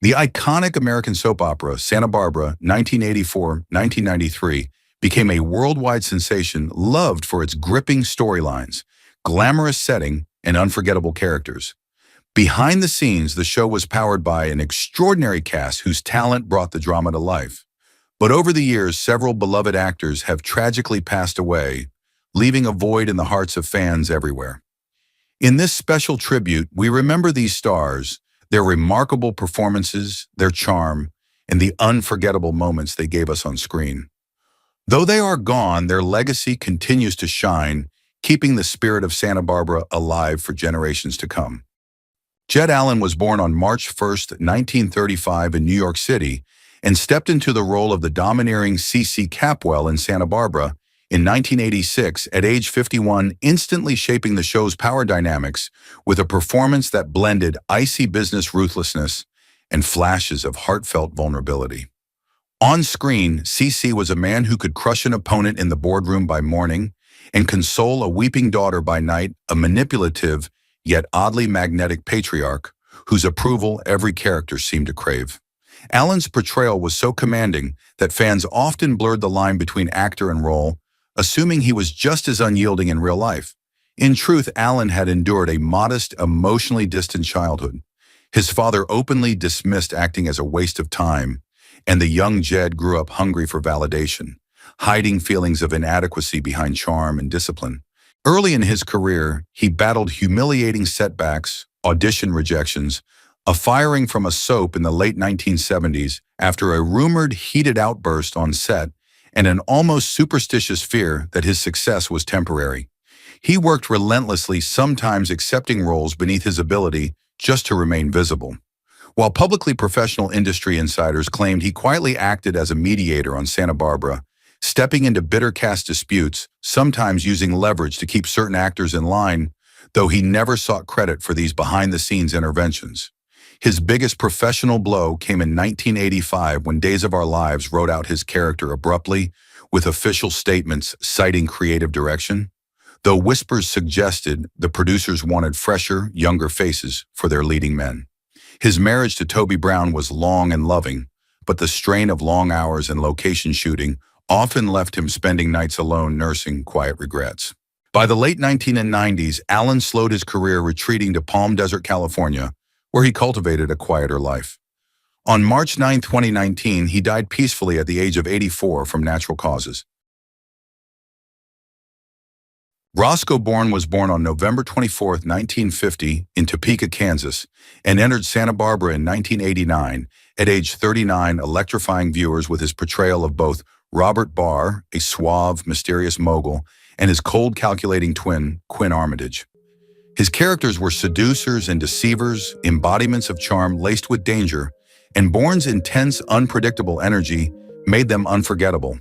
The iconic American soap opera Santa Barbara 1984-1993 became a worldwide sensation loved for its gripping storylines, glamorous setting, and unforgettable characters. Behind the scenes, the show was powered by an extraordinary cast whose talent brought the drama to life. But over the years, several beloved actors have tragically passed away, leaving a void in the hearts of fans everywhere. In this special tribute, we remember these stars, their remarkable performances, their charm, and the unforgettable moments they gave us on screen. Though they are gone, their legacy continues to shine, keeping the spirit of Santa Barbara alive for generations to come. Jed Allan was born on March 1, 1935 in New York City and stepped into the role of the domineering C.C. Capwell in Santa Barbara in 1986 at age 51, instantly shaping the show's power dynamics with a performance that blended icy business ruthlessness and flashes of heartfelt vulnerability. On screen, C.C. was a man who could crush an opponent in the boardroom by morning and console a weeping daughter by night, a manipulative yet oddly magnetic patriarch whose approval every character seemed to crave. Allan's portrayal was so commanding that fans often blurred the line between actor and role, assuming he was just as unyielding in real life. In truth, Allan had endured a modest, emotionally distant childhood. His father openly dismissed acting as a waste of time, and the young Jed grew up hungry for validation, hiding feelings of inadequacy behind charm and discipline. Early in his career, he battled humiliating setbacks, audition rejections, a firing from a soap in the late 1970s after a rumored heated outburst on set, and an almost superstitious fear that his success was temporary. He worked relentlessly, sometimes accepting roles beneath his ability just to remain visible. While publicly professional industry insiders claimed he quietly acted as a mediator on Santa Barbara, stepping into bitter cast disputes, sometimes using leverage to keep certain actors in line, though he never sought credit for these behind-the-scenes interventions. His biggest professional blow came in 1985 when Days of Our Lives wrote out his character abruptly, with official statements citing creative direction. Though whispers suggested the producers wanted fresher, younger faces for their leading men. His marriage to Toby Brown was long and loving, but the strain of long hours and location shooting often left him spending nights alone nursing quiet regrets. By the late 1990s, Allan slowed his career, retreating to Palm Desert, California, where he cultivated a quieter life. On March 9, 2019, he died peacefully at the age of 84 from natural causes. Roscoe was born on November 24, 1950, in Topeka, Kansas, and entered Santa Barbara in 1989, at age 39, electrifying viewers with his portrayal of both Robert Barr, a suave, mysterious mogul, and his cold, calculating twin, Quinn Armitage. His characters were seducers and deceivers, embodiments of charm laced with danger, and Bourne's intense, unpredictable energy made them unforgettable.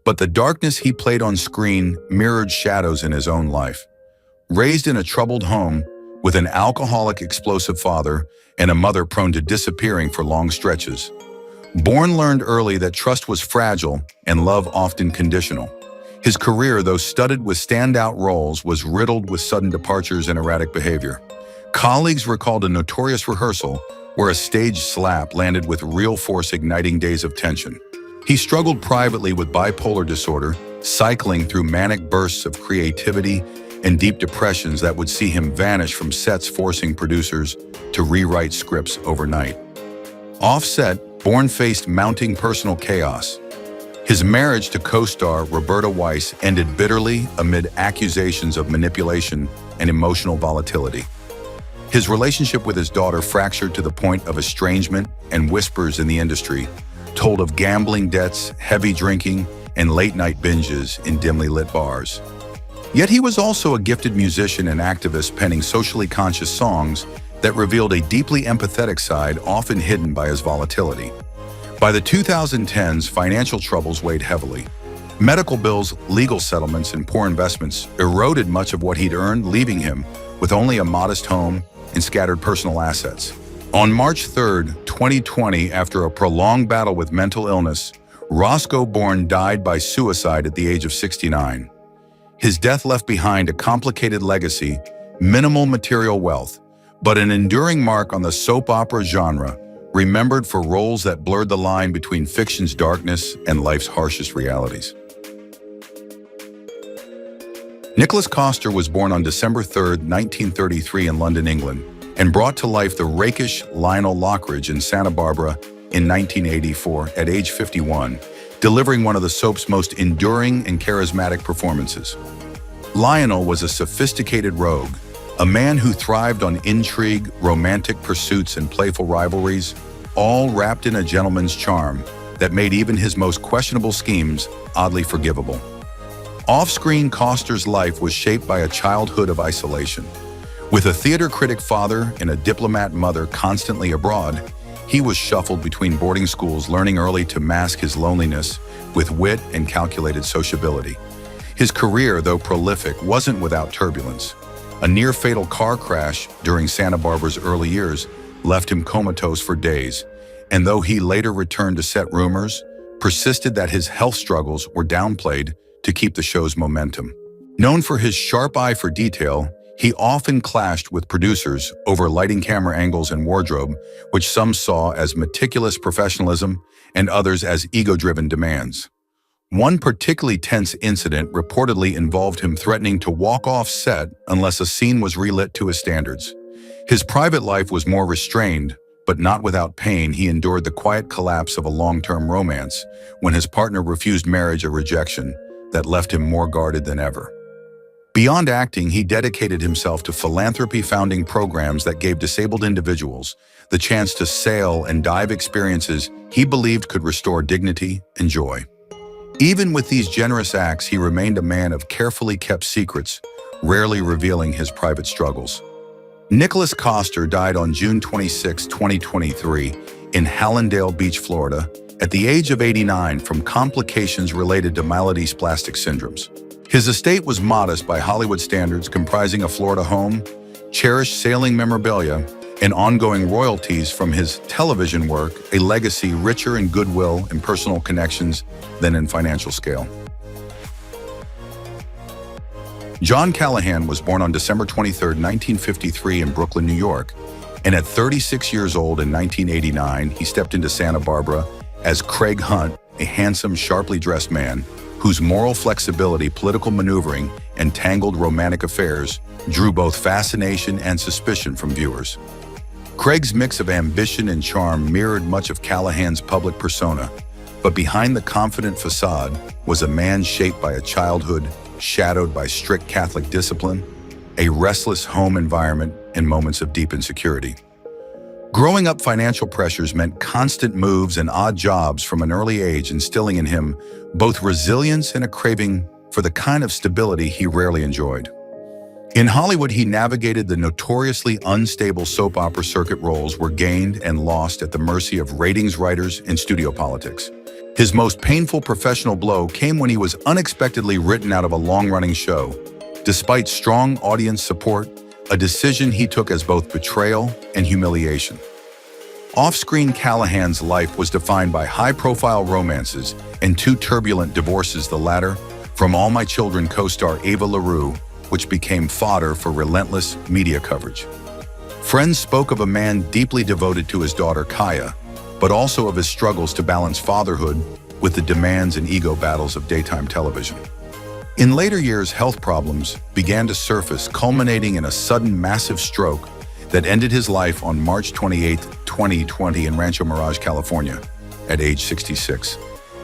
But the darkness he played on screen mirrored shadows in his own life. Raised in a troubled home, with an alcoholic, explosive father and a mother prone to disappearing for long stretches, Bourne learned early that trust was fragile and love often conditional. His career, though studded with standout roles, was riddled with sudden departures and erratic behavior. Colleagues recalled a notorious rehearsal where a stage slap landed with real force, igniting days of tension. He struggled privately with bipolar disorder, cycling through manic bursts of creativity and deep depressions that would see him vanish from sets, forcing producers to rewrite scripts overnight. Off-set, Bourne faced mounting personal chaos. His marriage to co-star Roberta Weiss ended bitterly amid accusations of manipulation and emotional volatility. His relationship with his daughter fractured to the point of estrangement, and whispers in the industry told of gambling debts, heavy drinking, and late-night binges in dimly lit bars. Yet he was also a gifted musician and activist, penning socially conscious songs that revealed a deeply empathetic side often hidden by his volatility. By the 2010s, financial troubles weighed heavily. Medical bills, legal settlements, and poor investments eroded much of what he'd earned, leaving him with only a modest home and scattered personal assets. On March 3, 2020, after a prolonged battle with mental illness, Roscoe Bourne died by suicide at the age of 69. His death left behind a complicated legacy, minimal material wealth, but an enduring mark on the soap opera genre, remembered for roles that blurred the line between fiction's darkness and life's harshest realities. Nicholas Coster was born on December 3, 1933 in London, England, and brought to life the rakish Lionel Lockridge in Santa Barbara in 1984 at age 51, delivering one of the soap's most enduring and charismatic performances. Lionel was a sophisticated rogue, a man who thrived on intrigue, romantic pursuits, and playful rivalries, all wrapped in a gentleman's charm that made even his most questionable schemes oddly forgivable. Off-screen, Coster's life was shaped by a childhood of isolation. With a theater critic father and a diplomat mother constantly abroad, he was shuffled between boarding schools, learning early to mask his loneliness with wit and calculated sociability. His career, though prolific, wasn't without turbulence. A near-fatal car crash during Santa Barbara's early years left him comatose for days, and though he later returned to set, rumors persisted that his health struggles were downplayed to keep the show's momentum. Known for his sharp eye for detail, he often clashed with producers over lighting, camera angles, and wardrobe, which some saw as meticulous professionalism and others as ego-driven demands. One particularly tense incident reportedly involved him threatening to walk off set unless a scene was relit to his standards. His private life was more restrained, but not without pain. He endured the quiet collapse of a long-term romance when his partner refused marriage, a rejection that left him more guarded than ever. Beyond acting, he dedicated himself to philanthropy, founding programs that gave disabled individuals the chance to sail and dive, experiences he believed could restore dignity and joy. Even with these generous acts, he remained a man of carefully kept secrets, rarely revealing his private struggles. Nicholas Coster died on June 26, 2023, in Hallandale Beach, Florida, at the age of 89 from complications related to myelodysplastic syndromes. His estate was modest by Hollywood standards, comprising a Florida home, cherished sailing memorabilia, and ongoing royalties from his television work, a legacy richer in goodwill and personal connections than in financial scale. John Callahan was born on December 23, 1953 in Brooklyn, New York, and at 36 years old in 1989, he stepped into Santa Barbara as Craig Hunt, a handsome, sharply dressed man whose moral flexibility, political maneuvering, and tangled romantic affairs drew both fascination and suspicion from viewers. Craig's mix of ambition and charm mirrored much of Callahan's public persona, but behind the confident facade was a man shaped by a childhood shadowed by strict Catholic discipline, a restless home environment, and moments of deep insecurity. Growing up, financial pressures meant constant moves and odd jobs from an early age, instilling in him both resilience and a craving for the kind of stability he rarely enjoyed. In Hollywood, he navigated the notoriously unstable soap opera circuit. Roles were gained and lost at the mercy of ratings writers and studio politics. His most painful professional blow came when he was unexpectedly written out of a long-running show, despite strong audience support, a decision he took as both betrayal and humiliation. Off-screen, Callahan's life was defined by high-profile romances and two turbulent divorces, the latter from All My Children co-star Ava LaRue, which became fodder for relentless media coverage. Friends spoke of a man deeply devoted to his daughter Kaya, but also of his struggles to balance fatherhood with the demands and ego battles of daytime television. In later years, health problems began to surface, culminating in a sudden massive stroke that ended his life on March 28, 2020 in Rancho Mirage, California, at age 66.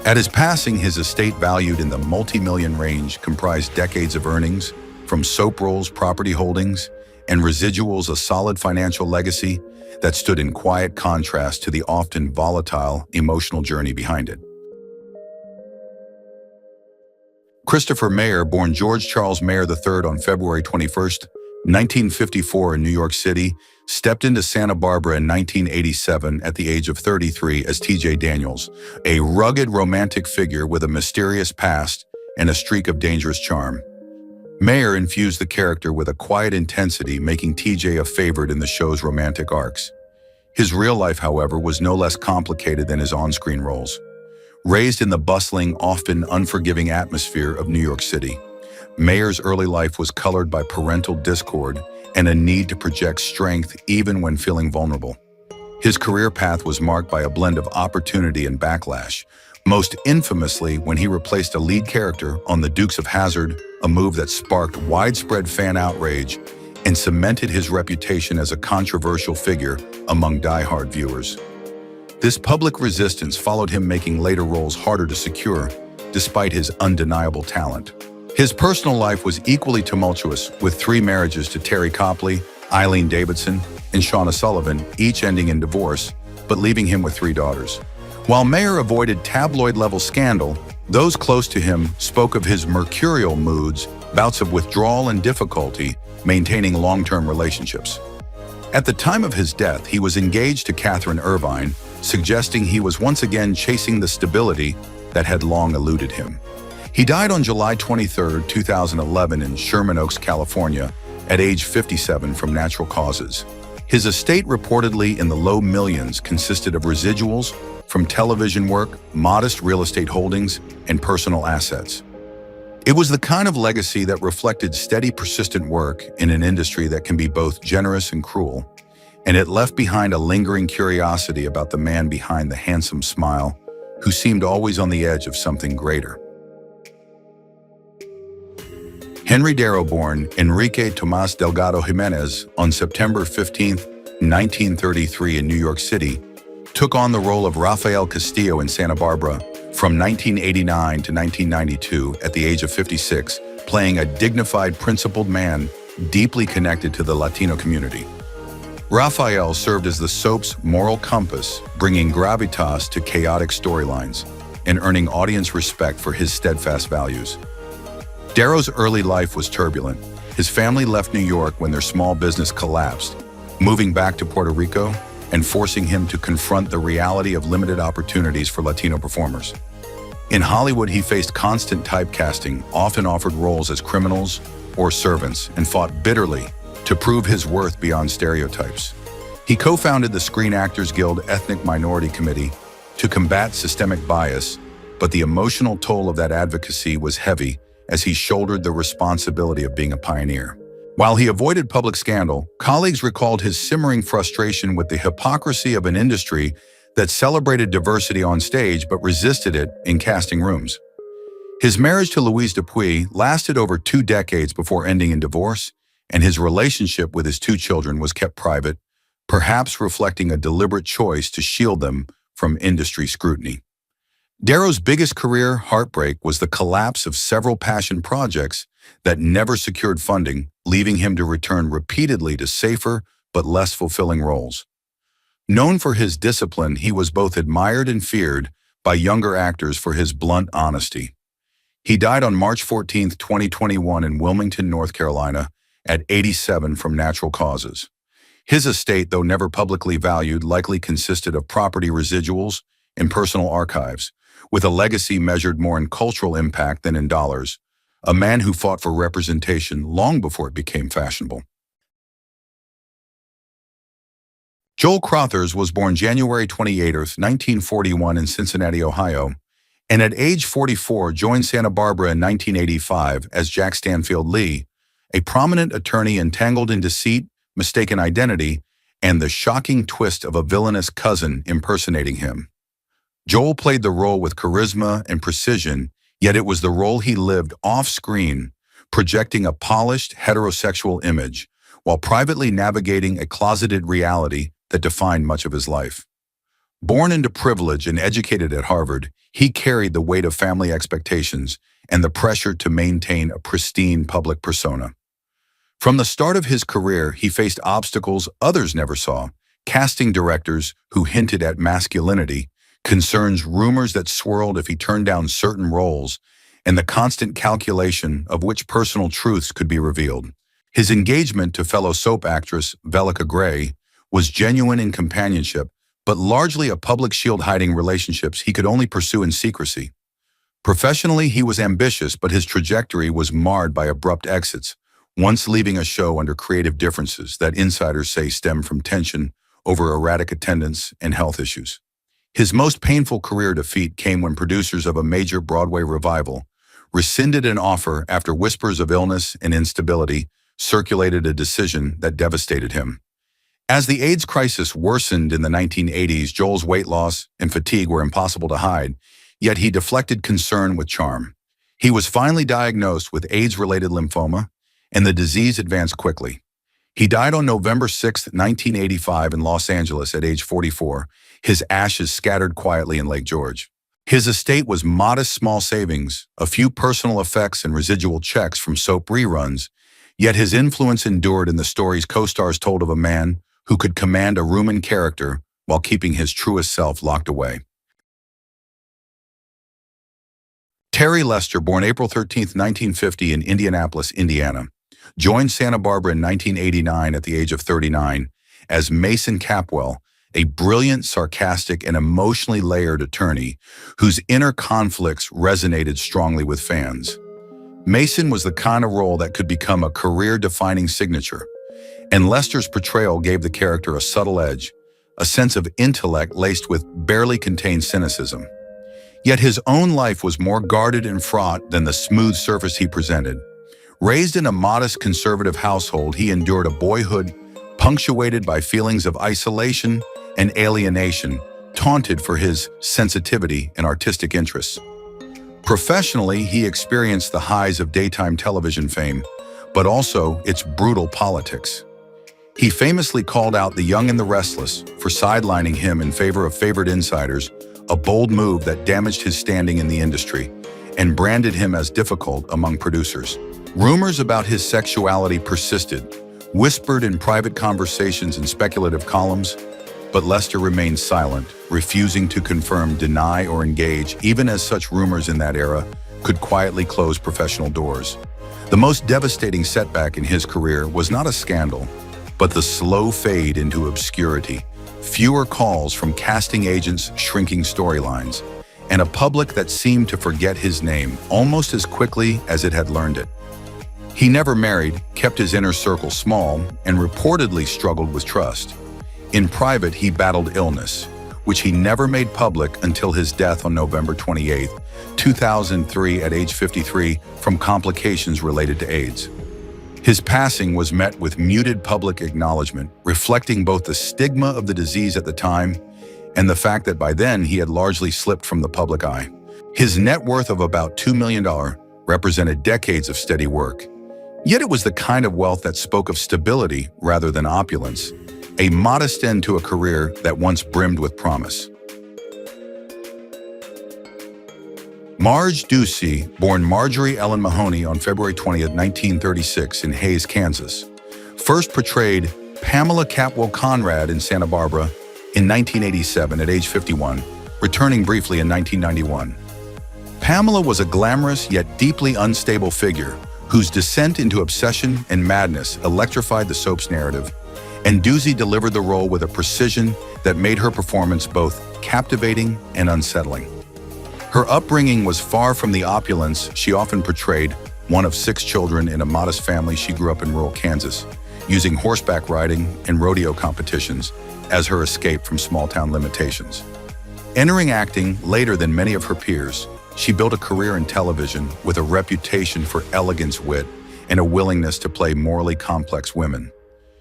At his passing, his estate, valued in the multi-million range, comprised decades of earnings from soap roles, property holdings, and residuals, a solid financial legacy that stood in quiet contrast to the often volatile emotional journey behind it. Christopher Mayer, born George Charles Mayer III on February 21, 1954 in New York City, stepped into Santa Barbara in 1987 at the age of 33 as T.J. Daniels, a rugged romantic figure with a mysterious past and a streak of dangerous charm. Mayer infused the character with a quiet intensity, making T.J. a favorite in the show's romantic arcs. His real life, however, was no less complicated than his on-screen roles. Raised in the bustling, often unforgiving atmosphere of New York City, Mayer's early life was colored by parental discord and a need to project strength even when feeling vulnerable. His career path was marked by a blend of opportunity and backlash, most infamously when he replaced a lead character on The Dukes of Hazzard, a move that sparked widespread fan outrage and cemented his reputation as a controversial figure among die-hard viewers. This public resistance followed him, making later roles harder to secure, despite his undeniable talent. His personal life was equally tumultuous, with 3 marriages to Terry Copley, Eileen Davidson, and Shauna Sullivan, each ending in divorce, but leaving him with 3 daughters. While Mayer avoided tabloid-level scandal, those close to him spoke of his mercurial moods, bouts of withdrawal, and difficulty maintaining long-term relationships. At the time of his death, he was engaged to Catherine Irvine, suggesting he was once again chasing the stability that had long eluded him. He died on July 23, 2011 in Sherman Oaks, California, at age 57 from natural causes. His estate, reportedly in the low millions, consisted of residuals from television work, modest real estate holdings, and personal assets. It was the kind of legacy that reflected steady, persistent work in an industry that can be both generous and cruel, and it left behind a lingering curiosity about the man behind the handsome smile, who seemed always on the edge of something greater. Henry Darrow, born Enrique Tomás Delgado Jiménez on September 15, 1933 in New York City, took on the role of Rafael Castillo in Santa Barbara from 1989 to 1992 at the age of 56, playing a dignified, principled man deeply connected to the Latino community. Rafael served as the soap's moral compass, bringing gravitas to chaotic storylines and earning audience respect for his steadfast values. Darrow's early life was turbulent. His family left New York when their small business collapsed, moving back to Puerto Rico and forcing him to confront the reality of limited opportunities for Latino performers. In Hollywood, he faced constant typecasting, often offered roles as criminals or servants, and fought bitterly to prove his worth beyond stereotypes. He co-founded the Screen Actors Guild Ethnic Minority Committee to combat systemic bias, but the emotional toll of that advocacy was heavy as he shouldered the responsibility of being a pioneer. While he avoided public scandal, colleagues recalled his simmering frustration with the hypocrisy of an industry that celebrated diversity on stage but resisted it in casting rooms. His marriage to Louise Dupuy lasted over 2 decades before ending in divorce, and his relationship with his 2 children was kept private, perhaps reflecting a deliberate choice to shield them from industry scrutiny. Darrow's biggest career heartbreak was the collapse of several passion projects that never secured funding, leaving him to return repeatedly to safer but less fulfilling roles. Known for his discipline, he was both admired and feared by younger actors for his blunt honesty. He died on March 14, 2021 in Wilmington, North Carolina, at 87 from natural causes. His estate, though never publicly valued, likely consisted of property residuals and personal archives, with a legacy measured more in cultural impact than in dollars, a man who fought for representation long before it became fashionable. Joel Crothers was born January 28, 1941 in Cincinnati, Ohio, and at age 44 joined Santa Barbara in 1985 as Jack Stanfield Lee, a prominent attorney entangled in deceit, mistaken identity, and the shocking twist of a villainous cousin impersonating him. Joel played the role with charisma and precision, yet it was the role he lived off-screen, projecting a polished heterosexual image, while privately navigating a closeted reality that defined much of his life. Born into privilege and educated at Harvard, he carried the weight of family expectations and the pressure to maintain a pristine public persona. From the start of his career, he faced obstacles others never saw: casting directors who hinted at masculinity, concerns, rumors that swirled if he turned down certain roles, and the constant calculation of which personal truths could be revealed. His engagement to fellow soap actress Velika Gray was genuine in companionship, but largely a public shield, hiding relationships he could only pursue in secrecy. Professionally, he was ambitious, but his trajectory was marred by abrupt exits, once leaving a show under creative differences that insiders say stem from tension over erratic attendance and health issues. His most painful career defeat came when producers of a major Broadway revival rescinded an offer after whispers of illness and instability circulated a decision that devastated him. As the AIDS crisis worsened in the 1980s, Joel's weight loss and fatigue were impossible to hide, yet he deflected concern with charm. He was finally diagnosed with AIDS-related lymphoma, and the disease advanced quickly. He died on November 6, 1985 in Los Angeles at age 44, his ashes scattered quietly in Lake George. His estate was modest small savings, a few personal effects and residual checks from soap reruns, yet his influence endured in the stories co-stars told of a man who could command a room in character while keeping his truest self locked away. Terry Lester, born April 13, 1950 in Indianapolis, Indiana, joined Santa Barbara in 1989 at the age of 39 as Mason Capwell, a brilliant, sarcastic, and emotionally layered attorney whose inner conflicts resonated strongly with fans. Mason was the kind of role that could become a career-defining signature, and Lester's portrayal gave the character a subtle edge, a sense of intellect laced with barely contained cynicism. Yet his own life was more guarded and fraught than the smooth surface he presented. Raised in a modest conservative household, he endured a boyhood punctuated by feelings of isolation and alienation, taunted for his sensitivity and artistic interests. Professionally, he experienced the highs of daytime television fame, but also its brutal politics. He famously called out the young and the restless for sidelining him in favor of favored insiders, a bold move that damaged his standing in the industry and branded him as difficult among producers. Rumors about his sexuality persisted, whispered in private conversations and speculative columns, but Lester remained silent, refusing to confirm, deny, or engage, even as such rumors in that era could quietly close professional doors. The most devastating setback in his career was not a scandal, but the slow fade into obscurity, fewer calls from casting agents shrinking storylines, and a public that seemed to forget his name almost as quickly as it had learned it. He never married, kept his inner circle small, and reportedly struggled with trust. In private, he battled illness, which he never made public until his death on November 28, 2003 at age 53 from complications related to AIDS. His passing was met with muted public acknowledgement, reflecting both the stigma of the disease at the time and the fact that by then he had largely slipped from the public eye. His net worth of about $2 million represented decades of steady work. Yet it was the kind of wealth that spoke of stability rather than opulence, a modest end to a career that once brimmed with promise. Marj Dusay, born Marjorie Ellen Mahoney on February 20, 1936 in Hays, Kansas, first portrayed Pamela Capwell Conrad in Santa Barbara in 1987 at age 51, returning briefly in 1991. Pamela was a glamorous yet deeply unstable figure whose descent into obsession and madness electrified the soap's narrative, and Dusay delivered the role with a precision that made her performance both captivating and unsettling. Her upbringing was far from the opulence she often portrayed, one of 6 children in a modest family. She grew up in rural Kansas, using horseback riding and rodeo competitions as her escape from small-town limitations. Entering acting later than many of her peers, she built a career in television with a reputation for elegance, wit, and a willingness to play morally complex women.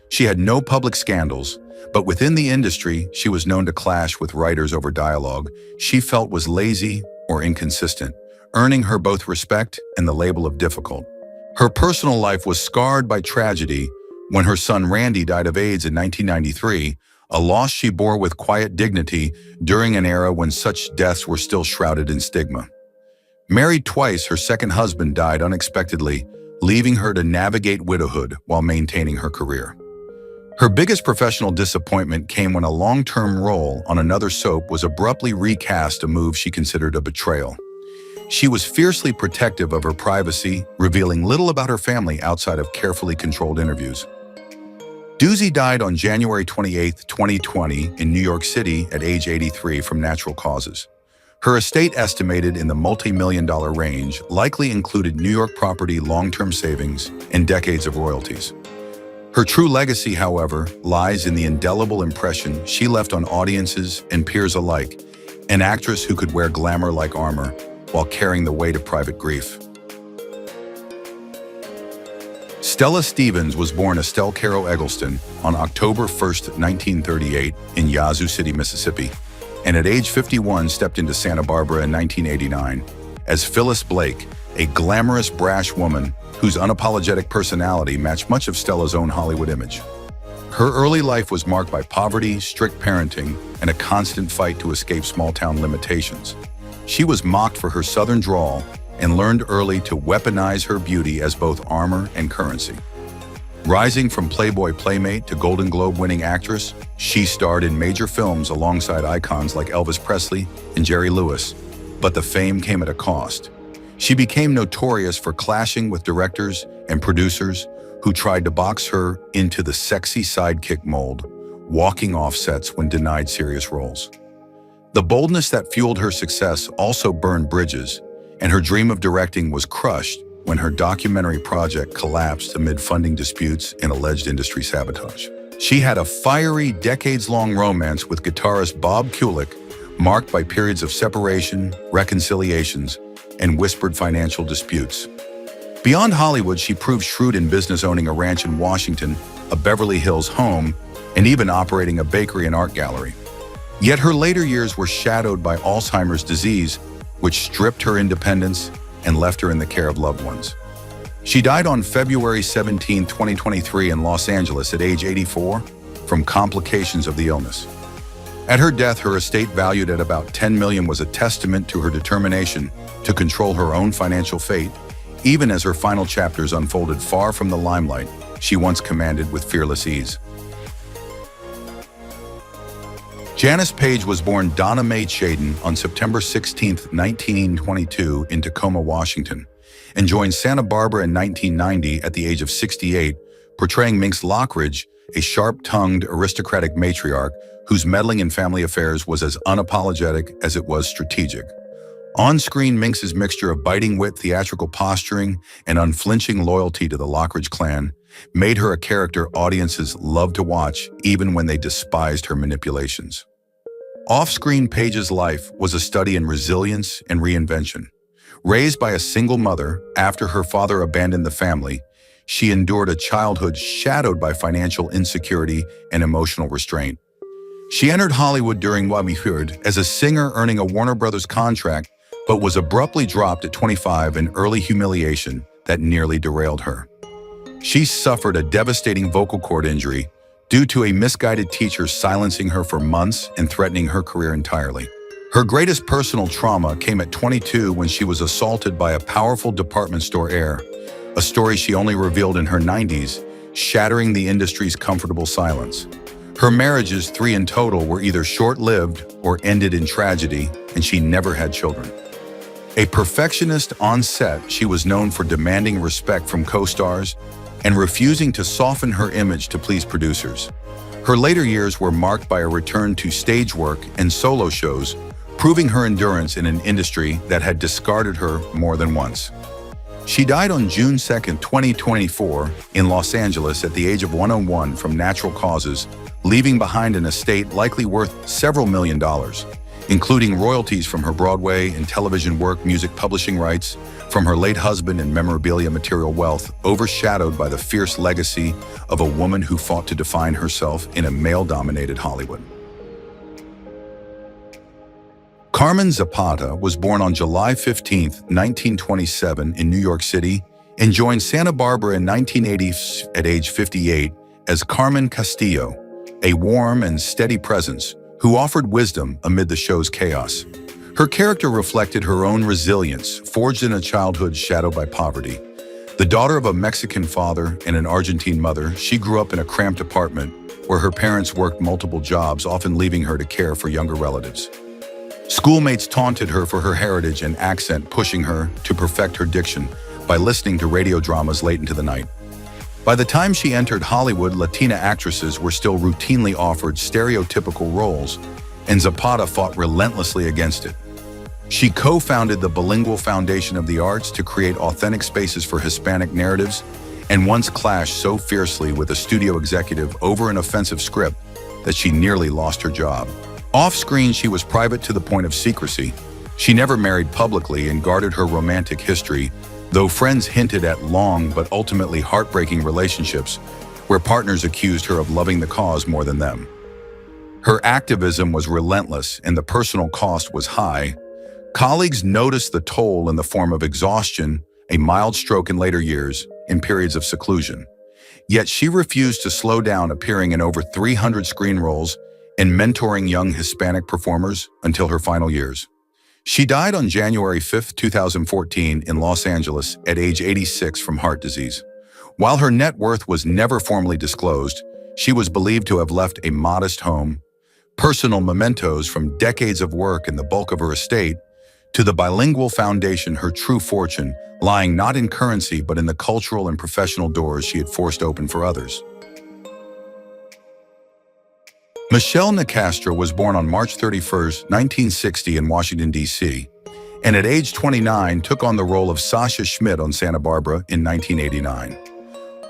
She had no public scandals, but within the industry, she was known to clash with writers over dialogue she felt was lazy or inconsistent, earning her both respect and the label of difficult. Her personal life was scarred by tragedy when her son Randy died of AIDS in 1993, a loss she bore with quiet dignity during an era when such deaths were still shrouded in stigma. Married twice, her second husband died unexpectedly, leaving her to navigate widowhood while maintaining her career. Her biggest professional disappointment came when a long-term role on another soap was abruptly recast, a move she considered a betrayal. She was fiercely protective of her privacy, revealing little about her family outside of carefully controlled interviews. Dusay died on January 28, 2020 in New York City at age 83 from natural causes. Her estate, estimated in the multi-million-dollar range, likely included New York property, long-term savings, and decades of royalties. Her true legacy, however, lies in the indelible impression she left on audiences and peers alike, an actress who could wear glamour like armor while carrying the weight of private grief. Stella Stevens was born Estelle Caro Eggleston on October 1st, 1938 in Yazoo City, Mississippi, and at age 51 stepped into Santa Barbara in 1989 as Phyllis Blake, a glamorous, brash woman whose unapologetic personality matched much of Stella's own Hollywood image. Her early life was marked by poverty, strict parenting, and a constant fight to escape small-town limitations. She was mocked for her southern drawl and learned early to weaponize her beauty as both armor and currency. Rising from Playboy playmate to Golden Globe-winning actress, she starred in major films alongside icons like Elvis Presley and Jerry Lewis, but the fame came at a cost. She became notorious for clashing with directors and producers who tried to box her into the sexy sidekick mold, walking off sets when denied serious roles. The boldness that fueled her success also burned bridges, and her dream of directing was crushed when her documentary project collapsed amid funding disputes and alleged industry sabotage. She had a fiery, decades-long romance with guitarist Bob Kulick, marked by periods of separation, reconciliations, and whispered financial disputes. Beyond Hollywood, she proved shrewd in business, owning a ranch in Washington, a Beverly Hills home, and even operating a bakery and art gallery. Yet her later years were shadowed by Alzheimer's disease, which stripped her independence and left her in the care of loved ones. She died on February 17, 2023 in Los Angeles at age 84 from complications of the illness. At her death, her estate, valued at about $10 million, was a testament to her determination to control her own financial fate, even as her final chapters unfolded far from the limelight she once commanded with fearless ease. Janice Paige was born Donna Mae Chaden on September 16, 1922 in Tacoma, Washington, and joined Santa Barbara in 1990 at the age of 68, portraying Minx Lockridge, a sharp-tongued, aristocratic matriarch whose meddling in family affairs was as unapologetic as it was strategic. On-screen, Minx's mixture of biting wit, theatrical posturing, and unflinching loyalty to the Lockridge clan made her a character audiences loved to watch, even when they despised her manipulations. Off-screen, Paige's life was a study in resilience and reinvention. Raised by a single mother after her father abandoned the family, she endured a childhood shadowed by financial insecurity and emotional restraint. She entered Hollywood during Wamihood as a singer, earning a Warner Brothers contract, but was abruptly dropped at 25 in early humiliation that nearly derailed her. She suffered a devastating vocal cord injury due to a misguided teacher silencing her for months and threatening her career entirely. Her greatest personal trauma came at 22 when she was assaulted by a powerful department store heir, a story she only revealed in her 90s, shattering the industry's comfortable silence. Her marriages, 3 in total, were either short-lived or ended in tragedy, and she never had children. A perfectionist on set, she was known for demanding respect from co-stars and refusing to soften her image to please producers. Her later years were marked by a return to stage work and solo shows, proving her endurance in an industry that had discarded her more than once. She died on June 2, 2024, in Los Angeles at the age of 101 from natural causes, leaving behind an estate likely worth several $1 million, including royalties from her Broadway and television work, music publishing rights from her late husband, and memorabilia material wealth, overshadowed by the fierce legacy of a woman who fought to define herself in a male-dominated Hollywood. Carmen Zapata was born on July 15, 1927 in New York City and joined Santa Barbara in 1980 at age 58 as Carmen Castillo, a warm and steady presence who offered wisdom amid the show's chaos. Her character reflected her own resilience, forged in a childhood shadowed by poverty. The daughter of a Mexican father and an Argentine mother, she grew up in a cramped apartment where her parents worked multiple jobs, often leaving her to care for younger relatives. Schoolmates taunted her for her heritage and accent, pushing her to perfect her diction by listening to radio dramas late into the night. By the time she entered Hollywood, Latina actresses were still routinely offered stereotypical roles, and Zapata fought relentlessly against it. She co-founded the Bilingual Foundation of the Arts to create authentic spaces for Hispanic narratives, and once clashed so fiercely with a studio executive over an offensive script that she nearly lost her job. Off-screen, she was private to the point of secrecy. She never married publicly and guarded her romantic history, though friends hinted at long but ultimately heartbreaking relationships where partners accused her of loving the cause more than them. Her activism was relentless and the personal cost was high. Colleagues noticed the toll in the form of exhaustion, a mild stroke in later years, and periods of seclusion. Yet she refused to slow down, appearing in over 300 screen roles and mentoring young Hispanic performers until her final years. She died on January 5, 2014 in Los Angeles at age 86 from heart disease. While her net worth was never formally disclosed, she was believed to have left a modest home, personal mementos from decades of work and the bulk of her estate, to the bilingual foundation, her true fortune lying not in currency but in the cultural and professional doors she had forced open for others. Michelle NiCastro was born on March 31, 1960 in Washington, D.C., and at age 29 took on the role of Sasha Schmidt on Santa Barbara in 1989.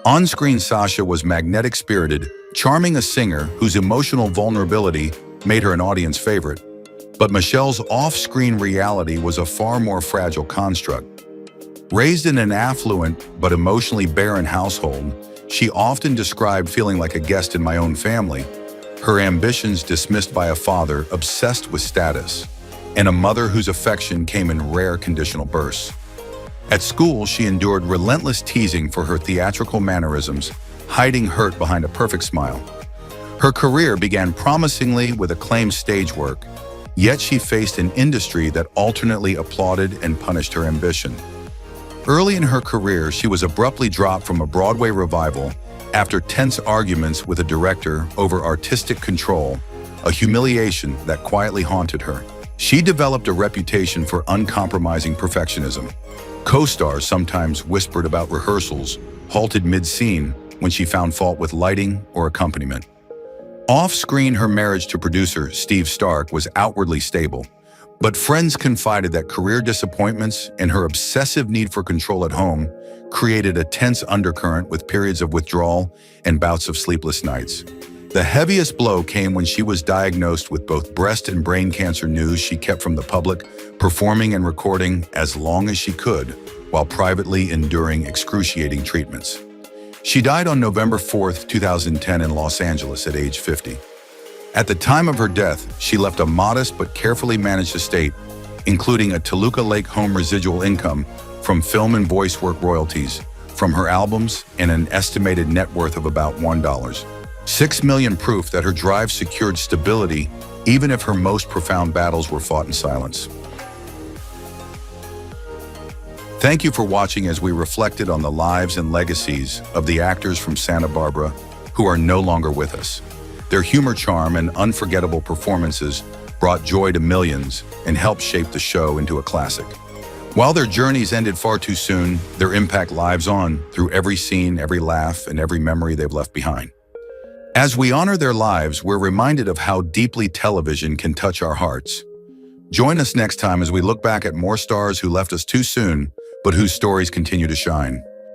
On-screen, Sasha was magnetic-spirited, charming, a singer whose emotional vulnerability made her an audience favorite. But Michelle's off-screen reality was a far more fragile construct. Raised in an affluent but emotionally barren household, she often described feeling like a guest in my own family, her ambitions dismissed by a father obsessed with status, and a mother whose affection came in rare conditional bursts. At school, she endured relentless teasing for her theatrical mannerisms, hiding hurt behind a perfect smile. Her career began promisingly with acclaimed stage work, yet she faced an industry that alternately applauded and punished her ambition. Early in her career, she was abruptly dropped from a Broadway revival after tense arguments with a director over artistic control, a humiliation that quietly haunted her. She developed a reputation for uncompromising perfectionism. Co-stars sometimes whispered about rehearsals, halted mid-scene when she found fault with lighting or accompaniment. Off-screen, her marriage to producer Steve Stark was outwardly stable, but friends confided that career disappointments and her obsessive need for control at home created a tense undercurrent with periods of withdrawal and bouts of sleepless nights. The heaviest blow came when she was diagnosed with both breast and brain cancer, news she kept from the public, performing and recording as long as she could while privately enduring excruciating treatments. She died on November 4, 2010 in Los Angeles at age 50. At the time of her death, she left a modest but carefully managed estate, including a Toluca Lake home, residual income from film and voice work royalties from her albums, and an estimated net worth of about $1.6 million, proof that her drive secured stability even if her most profound battles were fought in silence. Thank you for watching as we reflected on the lives and legacies of the actors from Santa Barbara who are no longer with us. Their humor, charm, and unforgettable performances brought joy to millions and helped shape the show into a classic. While their journeys ended far too soon, their impact lives on through every scene, every laugh, and every memory they've left behind. As we honor their lives, we're reminded of how deeply television can touch our hearts. Join us next time as we look back at more stars who left us too soon, but whose stories continue to shine.